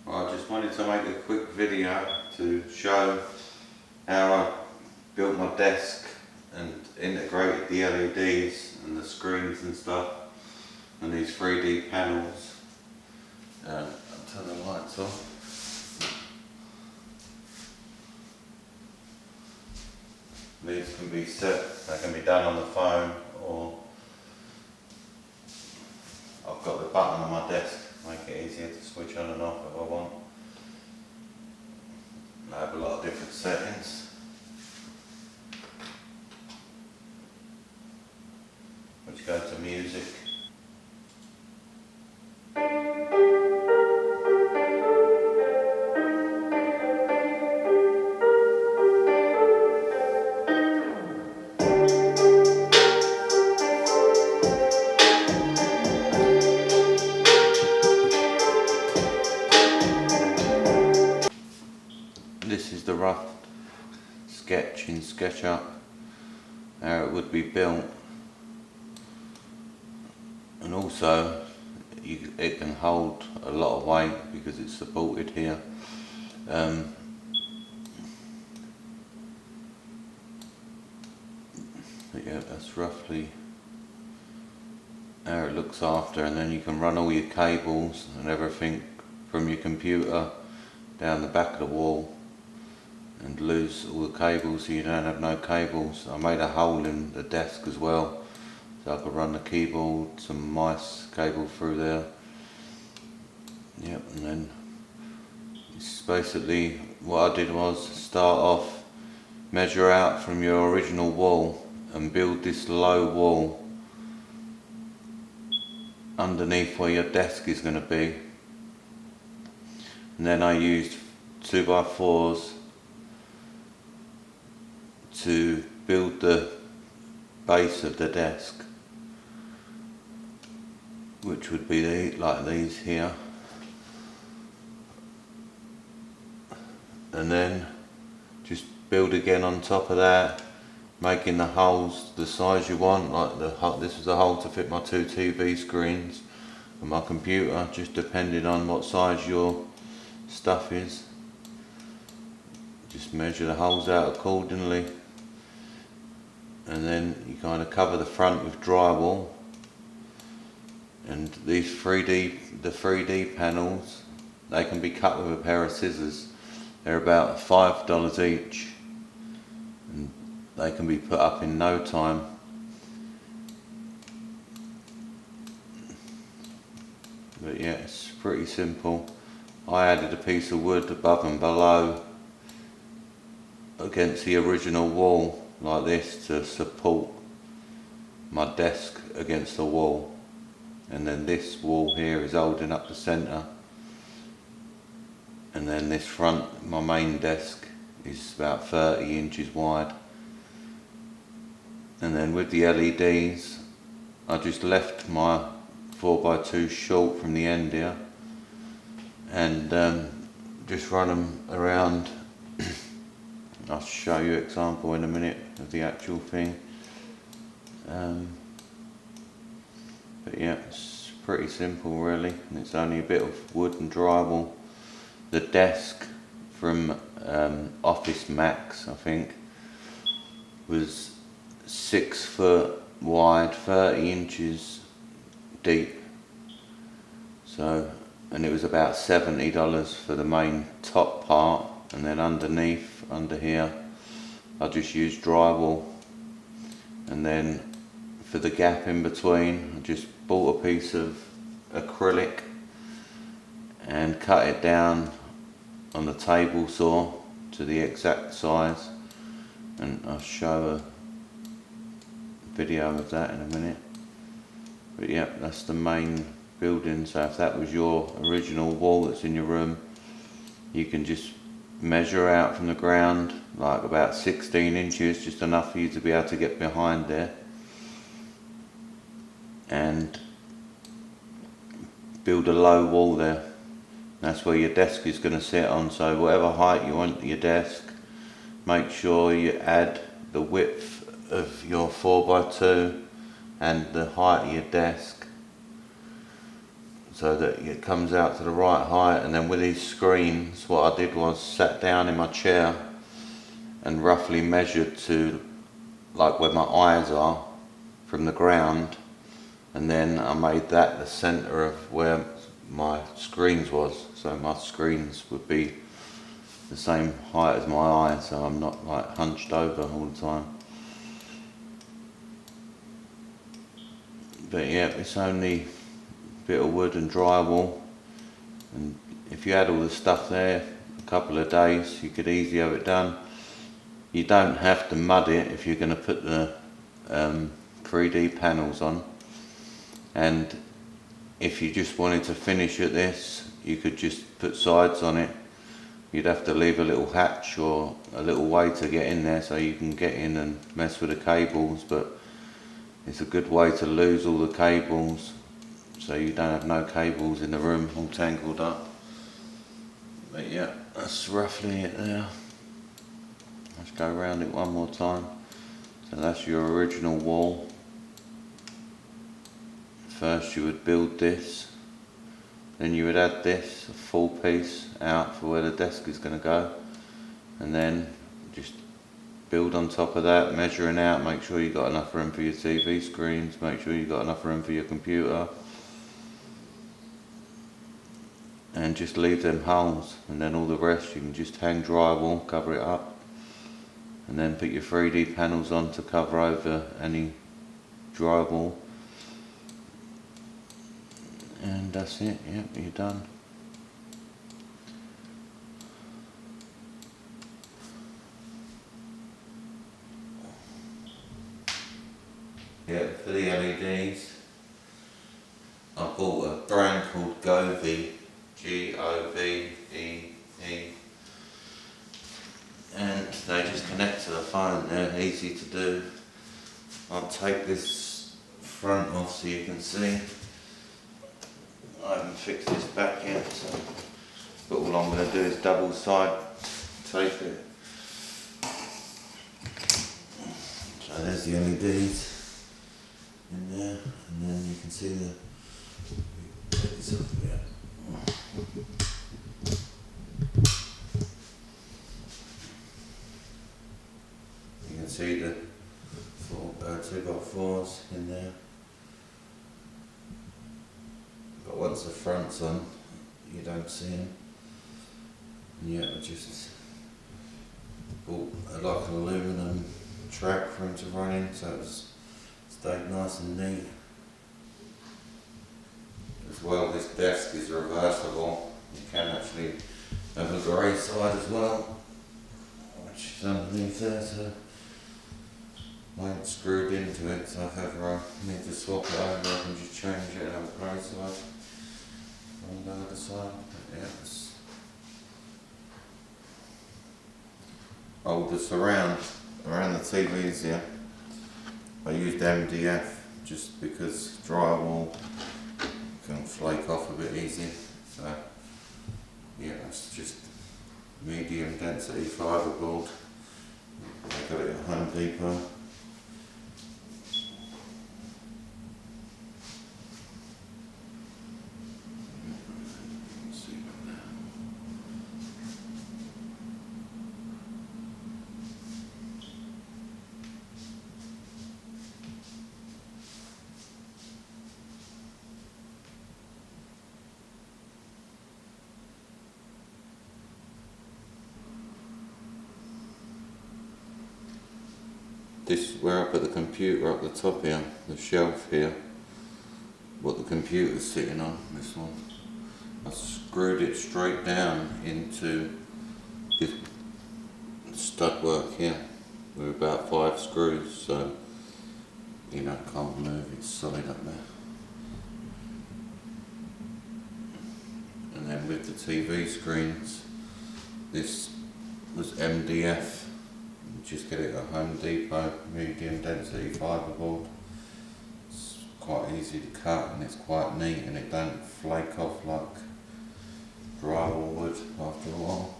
Well, I just wanted to make a quick video to show how I built my desk and integrated the LEDs and the screens and stuff and these 3D panels. I'll turn the lights off. These can be set, they can be done on the phone, or I've got the button on my desk, make it easier to switch on and off if I want. I have a lot of different settings, which go to music. This is the rough sketch in SketchUp, how it would be built, and also it can hold a lot of weight because it's supported here. But yeah, that's roughly how it looks after, and then you can run all your cables and everything from your computer down the back of the wall and lose all the cables so you don't have no cables. I made a hole in the desk as well so I could run the keyboard, some mice cable through there. Yep, and then it's basically what I did was start off, measure out from your original wall and build this low wall underneath where your desk is going to be, and then I used 2x4s to build the base of the desk, which would be like these here, and then just build again on top of that, making the holes the size you want. Like this was a hole to fit my 2 TV screens and my computer, just depending on what size your stuff is. Just measure the holes out accordingly, and then you kind of cover the front with drywall. And these 3D panels, they can be cut with a pair of scissors. They're about $5 each, and they can be put up in no time. But yeah, it's pretty simple. I added a piece of wood above and below against the original wall like this to support my desk against the wall, and then this wall here is holding up the centre, and then this front, my main desk, is about 30 inches wide. And then with the LEDs, I just left my 4x2 short from the end here, and just run them around. I'll show you an example in a minute of the actual thing. But yeah, it's pretty simple really, and it's only a bit of wood and drywall. The desk from Office Max, I think, was 6 foot wide, 30 inches deep. So, and it was about $70 for the main top part, and then underneath, under here, I just used drywall. And then for the gap in between, I just bought a piece of acrylic and cut it down on the table saw to the exact size, and I'll show a video of that in a minute. But yeah, that's the main building. So if that was your original wall that's in your room, you can just measure out from the ground like about 16 inches, just enough for you to be able to get behind there, and build a low wall there. That's where your desk is going to sit on. So whatever height you want your desk, make sure you add the width of your 4x2 and the height of your desk. so that it comes out to the right height. And then with these screens, what I did was sat down in my chair and roughly measured to like where my eyes are from the ground, and then I made that the centre of where my screens was, so my screens would be the same height as my eyes, so I'm not like hunched over all the time. But yeah, it's only a bit of wood and drywall, and if you had all the stuff there a couple of days you could easily have it done. You don't have to mud it if you're going to put the 3D panels on, and if you just wanted to finish at this, you could just put sides on it. You'd have to leave a little hatch or a little way to get in there so you can get in and mess with the cables, but it's a good way to lose all the cables so you don't have no cables in the room all tangled up. But yeah, that's roughly it there. Let's go around it one more time. So that's your original wall. First you would build this, then you would add this, a full piece out for where the desk is going to go, and then just build on top of that, measuring out, make sure you've got enough room for your TV screens, make sure you've got enough room for your computer, and just leave them holes, and then all the rest you can just hang drywall, cover it up, and then put your 3D panels on to cover over any drywall. And that's it, yep, you're done. Yeah, for the LEDs, I bought a brand called Govee, Govee, and they just connect to the phone. They're easy to do. I'll take this front off so you can see. I haven't fixed this back yet, so, but all I'm going to do is double side tape it. So there's the LEDs in there, and then you can see the. Take this off, yeah. You can see the 2x4s in there. But once the front's on, you don't see them. And yeah, I just bought like an aluminum track for him to run in, so it's stayed nice and neat. As well, this desk is reversible. You can actually have a grey side as well, which is underneath there, so I ain't screwed into it, so if ever I need to swap it over, I can just change it and have a grey side on the other side. But yeah, it's the surround around the TVs here. I used MDF just because drywall can flake off a bit easy. So yeah, it's just medium density fiberboard. I got it at Home Depot. This is where I put the computer up the top here, the shelf here, what the computer's sitting on, this one. I screwed it straight down into this stud work here with about 5 screws, so you know, it can't move, it's solid up there. And then with the TV screens, this was MDF. Just get it at Home Depot, medium density fiberboard. It's quite easy to cut and it's quite neat and it don't flake off like drywall would after a while.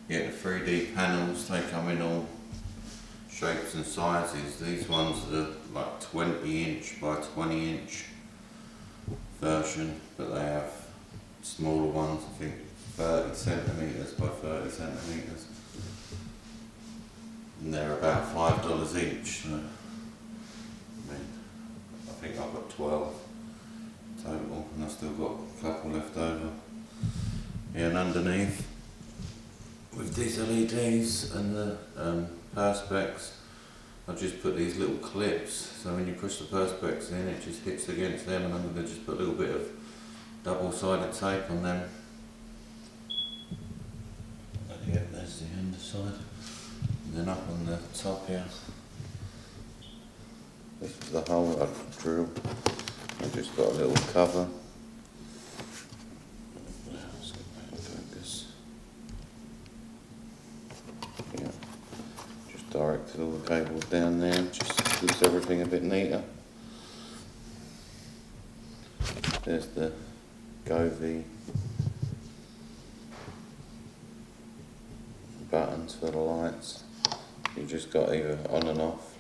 Yeah, the 3D panels, they come in all shapes and sizes. These ones are like 20 inch by 20 inch version, but they have smaller ones, I think 30 centimetres by 30 centimetres. And they're about $5 each, so I think I've got 12 total, and I've still got a couple left over. Yeah, and underneath, with these LEDs and the perspex, I just put these little clips, so when you push the perspex in, it just hits against them, and I'm going to just put a little bit of double-sided tape on them. And yeah, there's the underside. And then up on the top here, this is the hole that I've drilled. I've just got a little cover. Let's get that in focus. Yeah, just directed all the cables down there, just gives everything a bit neater. There's the Govee buttons for the lights. You just got either on and off.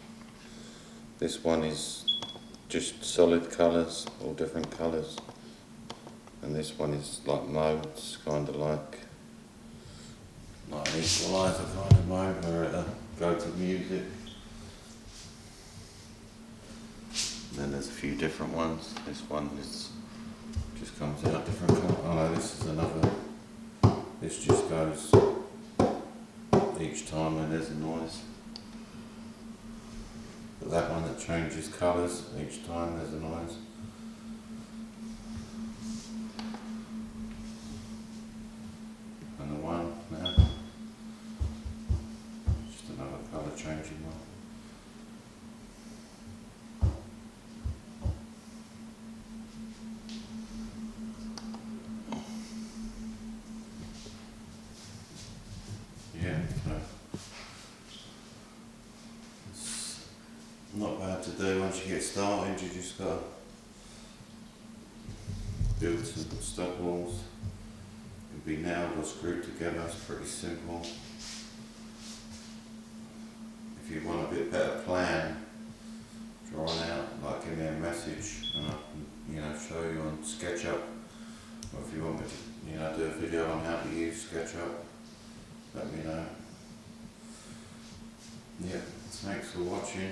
This one is just solid colours, all different colours, and this one is like modes, kind of like an equaliser kind of mode where it'll go to music. And then there's a few different ones. This one is just comes out different colour. Oh no, this is another. This just goes each time when there's a noise. But that one that changes colours each time there's a noise. And the one now, just another colour changing one. Yeah, so it's not bad to do. Once you get started, you just got to build some stud walls. It can be nailed or screwed together. It's pretty simple. If you want a bit better plan drawn out, like give me a message and I can, show you on SketchUp. Or if you want me to, do a video on how to use SketchUp, let me know. Yeah, thanks for watching,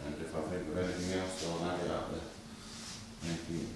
and if I think of anything else, I'll add it up there. Thank you.